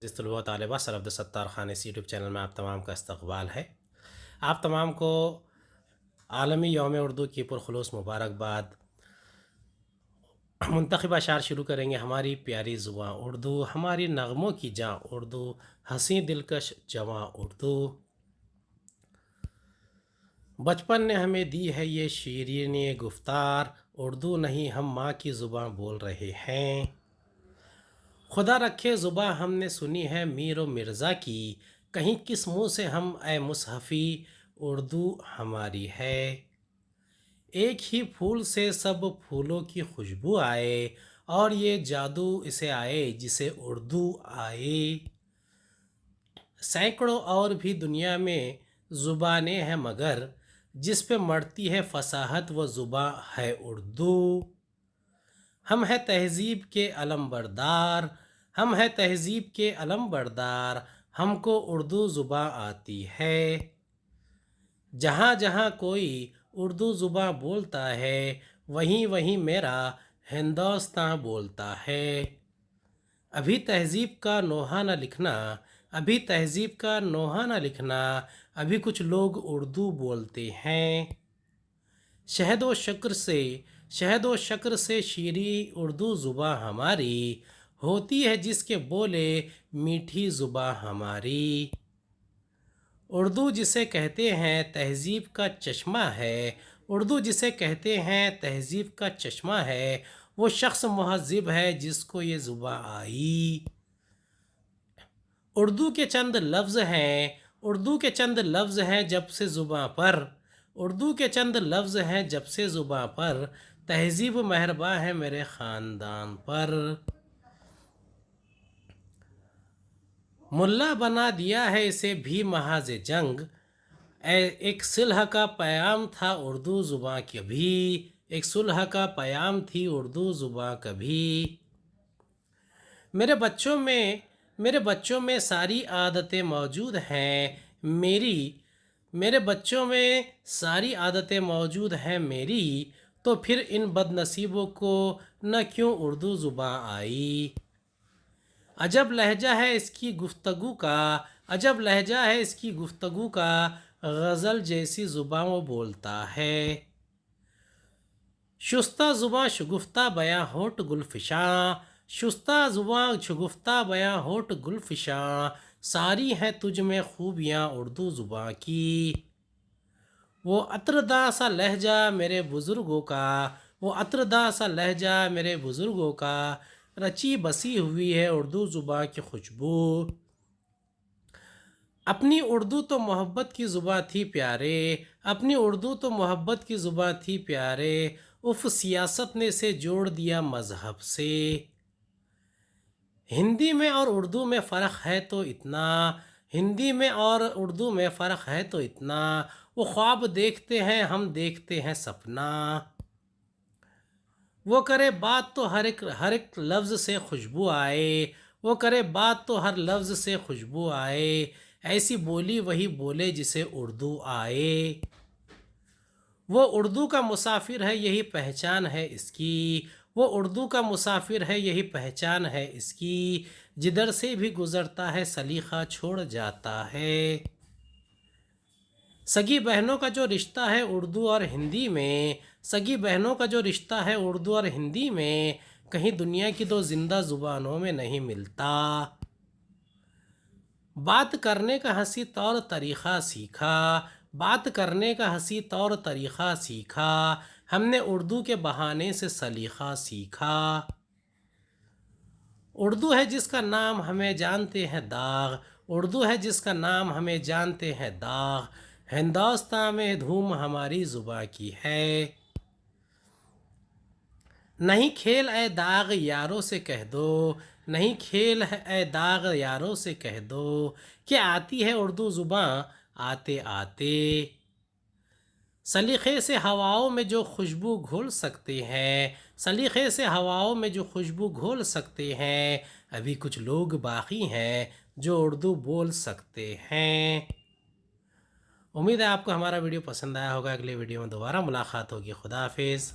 इस तलबा तालिबा सर अब्दुलसत्तार खान इस यूट्यूब चैनल में आप तमाम का इस्तकबाल है। आप तमाम को आलमी यौम उर्दू की पुरखुलूस मुबारकबाद। मुंतखब अशार शुरू करेंगे। हमारी प्यारी ज़ुबां उर्दू, हमारी नगमों की जाँ उर्दू, हंसी दिलकश जवां उर्दू। बचपन ने हमें दी है ये शीरीन गुफ्तार, उर्दू नहीं हम माँ की ज़ुबां बोल रहे हैं। खुदा रखे ज़ुबां हमने सुनी है मीर व मिर्ज़ा की, कहीं किस मुँह से हम ए मुसहफ़ी, उर्दू हमारी है। एक ही फूल से सब फूलों की खुशबू आए, और ये जादू इसे आए जिसे उर्दू आए। सैकड़ों और भी दुनिया में ज़ुबानें हैं, मगर जिस पे मरती है फसाहत वो ज़ुबां है उर्दू। हम हैं तहज़ीब के अलम बरदार, हम हैं तहज़ीब के अलम बरदार, हमको उर्दू ज़ुबां आती है। जहाँ जहाँ कोई उर्दू ज़ुबां बोलता है, वहीं वहीं मेरा हिंदुस्तान बोलता है। अभी तहज़ीब का नोहा न लिखना, अभी तहज़ीब का नोहा न लिखना, अभी कुछ लोग उर्दू बोलते हैं। शहद व शक्र से, शहद व शक्र से शीरी उर्दू ज़ुबां हमारी, होती है जिसके बोले मीठी ज़ुबां हमारी। उर्दू जिसे कहते हैं तहज़ीब का चश्मा है, उर्दू जिसे कहते हैं तहज़ीब का चश्मा है, वो शख्स महज़्ज़िब है जिसको ये ज़ुबां आई। उर्दू के चंद लफ्ज़ हैं, उर्दू के चंद लफ्ज़ हैं जब से ज़ुबां पर, उर्दू के चंद लफ्ज़ हैं जब से ज़ुबां पर, तहज़ीब मेहरबां है मेरे ख़ानदान पर। मुल्ला बना दिया है इसे भी महाज़ जंग, एक सुलह का पैगाम था उर्दू ज़ुबां कभी, एक सुलह का पैगाम थी उर्दू ज़ुबां कभी। मेरे बच्चों में, मेरे बच्चों में सारी आदतें मौजूद हैं मेरी, मेरे बच्चों में सारी आदतें मौजूद हैं मेरी, तो फिर इन बदनसीबों को न क्यों उर्दू ज़ुबां आई। अजब लहजा है इसकी गुफ्तगू का, अजब लहजा है इसकी गुफ्तगू का, गज़ल जैसी ज़ुबां वो बोलता है। शुस्ता ज़ुबां शगुफ्ता बयां होठ गुलफ़िशां, शुस्ता ज़ुबां शगुफ्ता बयां होठ गुलफ़िशां, सारी हैं तुझ में खूबियाँ उर्दू ज़ुबां की। वो अत्रदा सा लहजा मेरे बुज़ुर्गों का, वो अत्रदा सा लहजा मेरे बुज़ुर्गों का, रची बसी हुई है उर्दू ज़ुबां की खुशबू। अपनी उर्दू तो मोहब्बत की ज़ुबां थी प्यारे, अपनी उर्दू तो मोहब्बत की ज़ुबां थी प्यारे, उफ़ सियासत ने इसे जोड़ दिया मज़हब से। हिंदी में और उर्दू में फ़र्क है तो इतना, हिंदी में और उर्दू में फ़र्क है तो इतना, वो ख्वाब देखते हैं हम देखते हैं सपना। वो करे बात तो हर एक लफ्ज़ से खुशबू आए, वो करे बात तो हर लफ्ज़ से खुशबू आए, ऐसी बोली वही बोले जिसे उर्दू आए। वो उर्दू का मुसाफिर है यही पहचान है इसकी, वो उर्दू का मुसाफिर है यही पहचान है इसकी, जिधर से भी गुज़रता है सलीक़ा छोड़ जाता है। सगी बहनों का जो रिश्ता है उर्दू और हिंदी में, सगी बहनों का जो रिश्ता है उर्दू और हिंदी में, कहीं दुनिया की दो ज़िंदा ज़ुबानों में नहीं मिलता। बात करने का हंसी तौर तरीक़ा सीखा, बात करने का हंसी तौर तरीक़ा सीखा, हमने उर्दू के बहाने से सलीक़ा सीखा। उर्दू है जिसका नाम हमें जानते हैं दाग, उर्दू है जिसका नाम हमें जानते हैं दाग, हिंदुस्तान में धूम हमारी ज़ुबां की है। नहीं खेल ए दाग यारों से कह दो, नहीं खेल है ए दाग यारों से कह दो, कि आती है उर्दू ज़ुबां आते आते। सलीक़े से हवाओं में जो खुशबू घोल सकते हैं, सलीक़े से हवाओं में जो खुशबू घोल सकते हैं, अभी कुछ लोग बाकी हैं जो उर्दू बोल सकते हैं। उम्मीद है आपको हमारा वीडियो पसंद आया होगा। अगले वीडियो में दोबारा मुलाकात होगी। खुदा हाफिज़।